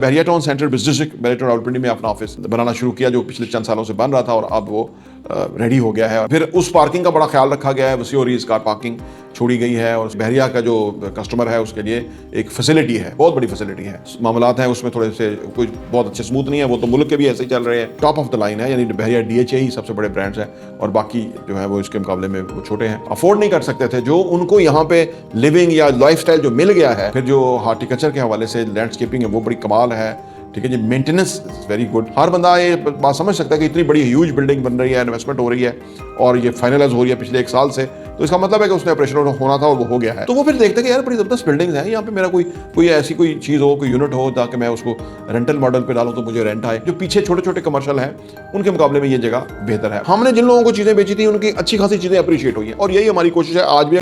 बहरिया town central business district merit Rawalpindi में अपना office बनाना शुरू किया, जो पिछले चंद सालों से बन रहा था और अब वो रेडी हो गया है। फिर उस पार्किंग का बड़ा ख्याल रखा गया है, वसी और कार पार्किंग छोड़ी गई है और बहरिया का जो कस्टमर है उसके लिए एक फैसिलिटी है, बहुत बड़ी फैसिलिटी है। मामलात हैं उसमें थोड़े से कुछ बहुत अच्छे स्मूथ नहीं है, वो तो मुल्क के भी ऐसे ही चल रहे हैं। टॉप ऑफ द लाइन है, यानी बहरिया DHA ही सबसे बड़े ब्रांड्स हैं और बाकी जो है वो इसके मुकाबले में वो छोटे हैं, अफोर्ड नहीं कर सकते थे। जो उनको यहाँ पे लिविंग या लाइफस्टाइल जो मिल गया है, फिर जो हॉर्टिकल्चर के हवाले से लैंडस्केपिंग है वो बड़ी कमाल है, ठीक है जी। Maintenance very good. हर बंदा ये बात समझ सकता है कि इतनी बड़ी ह्यूज बिल्डिंग बन रही है, इन्वेस्टमेंट हो रही है और ये फाइनलाइज हो रही है पिछले 1 साल से, तो इसका मतलब है कि उसने ऑपरेशन होना था और वो हो गया है। तो वो फिर देखते हैं कि यार बड़ी जबरदस्त बिल्डिंग्स हैं, यहाँ पे मेरा कोई ऐसी कोई चीज़ हो, कोई यूनिट हो ताकि मैं उसको रेंटल मॉडल पे डालूं तो मुझे रेंट आए। जो पीछे छोटे छोटे कमर्शियल हैं उनके मुकाबले में ये जगह बेहतर है। हमने जिन लोगों को चीज़ें बेची थी उनकी अच्छी खासी चीज़ें अप्रिशिएट हुई हैं और यही हमारी कोशिश है आज भी।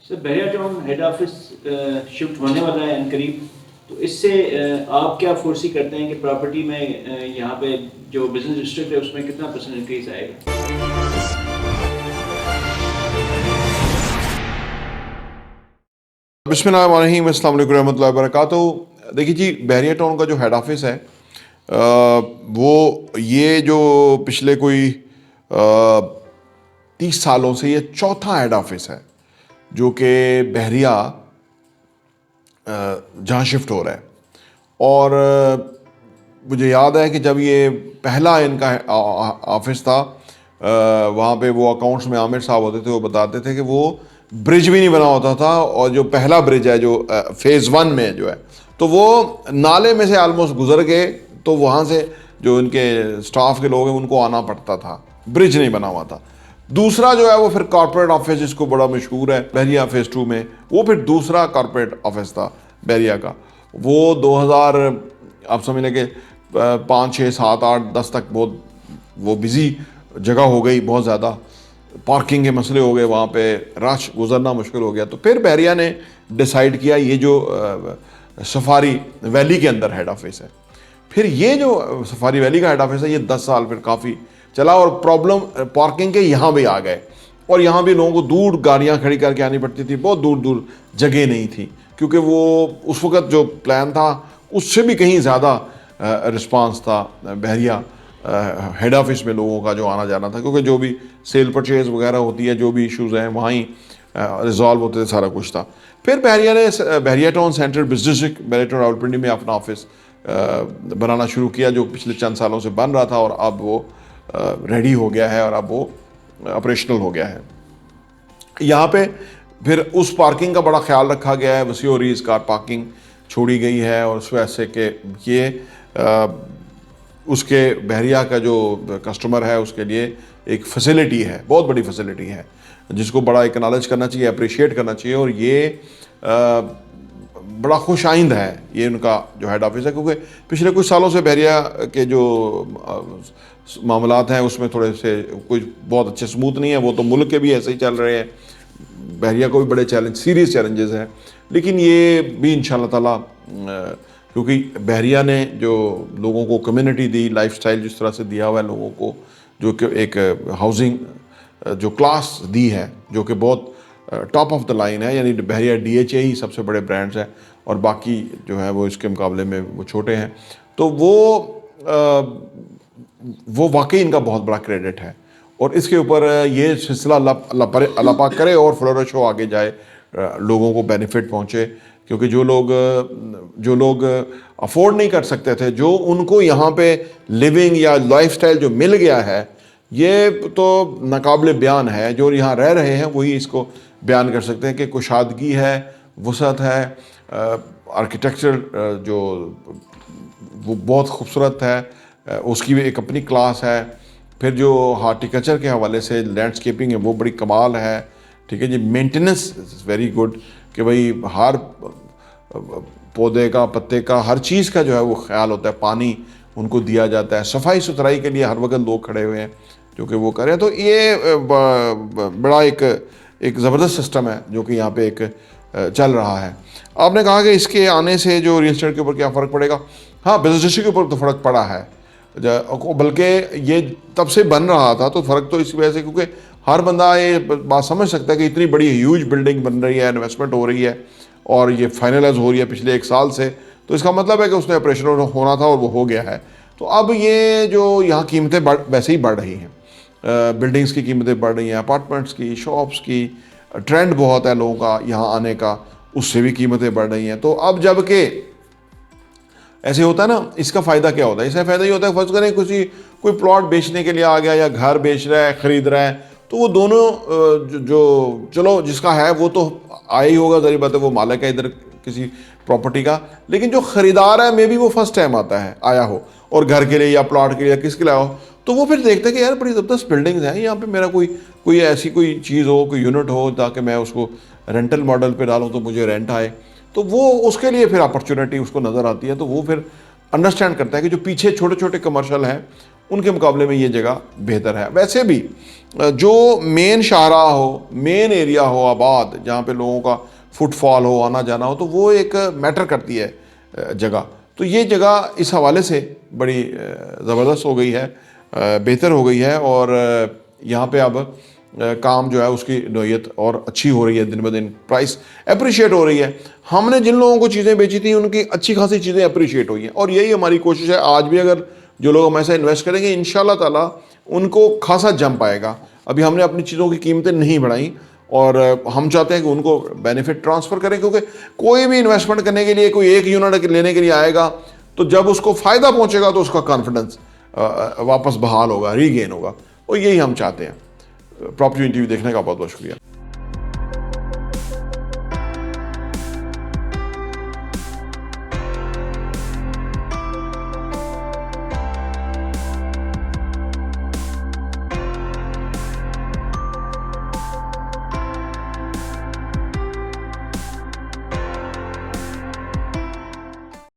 सर, बहरिया टाउन हेड ऑफिस शिफ्ट होने वाला है अनकरीब, तो इससे आप क्या फोर्सी करते हैं कि प्रॉपर्टी में यहाँ पे जो बिजनेस डिस्ट्रिक्ट है उसमें कितना % इंक्रीज आएगा? बिस्मिल्लाहिर्रहमानिर्रहीम, अस्सलाम वालेकुम रहमतुल्लाहि व बरकातुहू। देखिए जी, बहरिया टाउन का जो हेड ऑफिस है वो ये जो पिछले कोई 30 सालों से ये चौथा हेड ऑफिस है जो कि बहरिया जहाँ शिफ्ट हो रहा है। और मुझे याद है कि जब ये पहला इनका ऑफिस था, वहाँ पे वो अकाउंट्स में आमिर साहब होते थे, वो बताते थे कि वो ब्रिज भी नहीं बना होता था और जो पहला ब्रिज है जो फेज़ 1 में जो है, तो वो नाले में से आलमोस्ट गुजर गए, तो वहाँ से जो इनके स्टाफ के लोग हैं उनको आना पड़ता था, ब्रिज नहीं बना हुआ था। दूसरा जो है वो फिर कॉर्पोरेट ऑफिस, जिसको बड़ा मशहूर है बहरिया फेज़ 2 में, वो फिर दूसरा कॉर्पोरेट ऑफिस था बहरिया का। वो 2000 आप समझ लें कि 5, 6, 7, 8, 10 तक बहुत वो बिज़ी जगह हो गई, बहुत ज़्यादा पार्किंग के मसले हो गए, वहाँ पे रश गुजरना मुश्किल हो गया। तो फिर बहरिया ने डिसाइड किया ये जो सफारी वैली के अंदर हेड ऑफिस है, फिर ये जो सफारी वैली का हेड ऑफिस है, ये 10 साल फिर काफ़ी चला और प्रॉब्लम पार्किंग के यहाँ भी आ गए और यहाँ भी लोगों को दूर गाड़ियाँ खड़ी करके आनी पड़ती थी, बहुत दूर दूर जगह नहीं थी, क्योंकि वो उस वक़्त जो प्लान था उससे भी कहीं ज़्यादा रिस्पांस था बहरिया हेड ऑफिस में लोगों का जो आना जाना था, क्योंकि जो भी सेल परचेज़ वगैरह होती है, जो भी इश्यूज़ हैं वहाँ ही रिजॉल्व होते थे, सारा कुछ था। फिर बहरिया ने Bahria town central business district merit Rawalpindi में अपना ऑफिस बनाना शुरू किया, जो पिछले चंद सालों से बन रहा था और अब वो रेडी हो गया है और अब वो ऑपरेशनल हो गया है। यहाँ पे फिर उस पार्किंग का बड़ा ख्याल रखा गया है, वसी और कार पार्किंग छोड़ी गई है और उस वजह से कि ये उसके बहरिया का जो कस्टमर है उसके लिए एक फैसिलिटी है, बहुत बड़ी फैसिलिटी है, जिसको बड़ा एक्नॉलेज करना चाहिए, अप्रिशिएट करना चाहिए। और ये बड़ा खुश आइंद है ये उनका जो हेड ऑफिस है, क्योंकि पिछले कुछ सालों से बहरिया के जो मामलात हैं उसमें थोड़े से कुछ बहुत अच्छे स्मूथ नहीं है, वो तो मुल्क के भी ऐसे ही चल रहे हैं। बहरिया को भी बड़े सीरियस चैलेंजेस हैं, लेकिन ये भी इंशाल्लाह ताला, क्योंकि बहरिया ने जो लोगों को कम्युनिटी दी, लाइफस्टाइल जिस तरह से दिया हुआ है लोगों को, जो कि एक हाउसिंग जो क्लास दी है जो कि बहुत टॉप ऑफ द लाइन है, यानी बहरिया DHA ही सबसे बड़े ब्रांड्स हैं और बाकी जो है वो इसके मुकाबले में वो छोटे हैं। तो वो वाकई इनका बहुत बड़ा क्रेडिट है और इसके ऊपर ये सिलसिला अल्लाह पाक करे और फ्लोरिश हो, आगे जाए, लोगों को बेनिफिट पहुँचे। क्योंकि जो लोग अफोर्ड नहीं कर सकते थे, जो उनको यहाँ पे लिविंग या लाइफस्टाइल जो मिल गया है, ये तो नाकाबिले बयान है। जो यहाँ रह रहे हैं वही इसको बयान कर सकते हैं कि कुशादगी है, वसअत है, आर्किटेक्चर जो वो बहुत खूबसूरत है, उसकी भी एक अपनी क्लास है। फिर जो हॉर्टिकल्चर के हवाले से लैंडस्केपिंग है वो बड़ी कमाल है, ठीक है जी। मेंटेनेंस वेरी गुड, कि भाई हर पौधे का, पत्ते का, हर चीज़ का जो है वो ख्याल होता है, पानी उनको दिया जाता है, सफाई सुथराई के लिए हर वक्त लोग खड़े हुए हैं जो कि वो करें। तो ये बड़ा एक ज़बरदस्त सिस्टम है जो कि यहाँ पे एक चल रहा है। आपने कहा कि इसके आने से जो रियल एस्टेट के ऊपर क्या फ़र्क पड़ेगा? हाँ, बिजनेस डिस्ट्रिक्ट के ऊपर तो फ़र्क पड़ा है, बल्कि ये तब से बन रहा था तो फ़र्क तो इस वजह से, क्योंकि हर बंदा ये बात समझ सकता है कि इतनी बड़ी ह्यूज बिल्डिंग बन रही है, इन्वेस्टमेंट हो रही है और ये फाइनलाइज हो रही है पिछले 1 साल से, तो इसका मतलब है कि उसने ऑपरेशन होना था और वो हो गया है। तो अब ये जो यहाँ कीमतें वैसे ही बढ़ रही हैं, बिल्डिंग्स की कीमतें बढ़ रही हैं, अपार्टमेंट्स की, शॉप्स की, ट्रेंड बहुत है लोगों का यहाँ आने का, उससे भी कीमतें बढ़ रही हैं। तो अब जबकि ऐसे होता है ना, इसका फ़ायदा क्या होता है? इसका फ़ायदा ये होता है, फर्ज करें कोई प्लॉट बेचने के लिए आ गया या घर बेच रहा है, ख़रीद रहा है, तो वो दोनों जो चलो जिसका है वो तो आया ही होगा, ज़ाहिर बात है, वो मालिक है इधर किसी प्रॉपर्टी का, लेकिन जो ख़रीदार है मे बी वो फर्स्ट टाइम आया हो और घर के लिए या प्लॉट के लिए या किसके लिए हो, तो वो फिर देखते हैं कि यार बड़ी ज़बरदस्त बिल्डिंग्स हैं, यहाँ पे मेरा कोई ऐसी कोई चीज़ हो, कोई यूनिट हो ताकि मैं उसको रेंटल मॉडल पे डालूँ तो मुझे रेंट आए, तो वो उसके लिए फिर अपॉर्चुनिटी उसको नज़र आती है। तो वो फिर अंडरस्टैंड करता है कि जो पीछे छोटे छोटे कमर्शियल हैं उनके मुकाबले में ये जगह बेहतर है। वैसे भी जो मेन शाहराह हो, मेन एरिया हो आबाद, जहाँ पे लोगों का फुटफॉल हो, आना जाना हो, तो वो एक मैटर करती है जगह। तो ये जगह इस हवाले से बड़ी ज़बरदस्त हो गई है, बेहतर हो गई है, और यहाँ पे अब काम जो है उसकी नोयत और अच्छी हो रही है, दिन ब दिन प्राइस अप्रिशिएट हो रही है। हमने जिन लोगों को चीज़ें बेची थी उनकी अच्छी खासी चीज़ें अप्रिशिएट हुई हैं, और यही हमारी कोशिश है। आज भी अगर जो लोग हमारे साथ इन्वेस्ट करेंगे, इंशाल्लाह ताला उनको खासा जंप आएगा। अभी हमने अपनी चीज़ों की कीमतें नहीं बढ़ाई और हम चाहते हैं कि उनको बेनिफिट ट्रांसफ़र करें, क्योंकि कोई भी इन्वेस्टमेंट करने के लिए कोई एक यूनिट लेने के लिए आएगा, तो जब उसको फ़ायदा पहुँचेगा तो उसका कॉन्फिडेंस वापस बहाल होगा, रीगेन होगा, और यही हम चाहते हैं। प्रॉपर्टी इंटरव्यू देखने का बहुत बहुत शुक्रिया।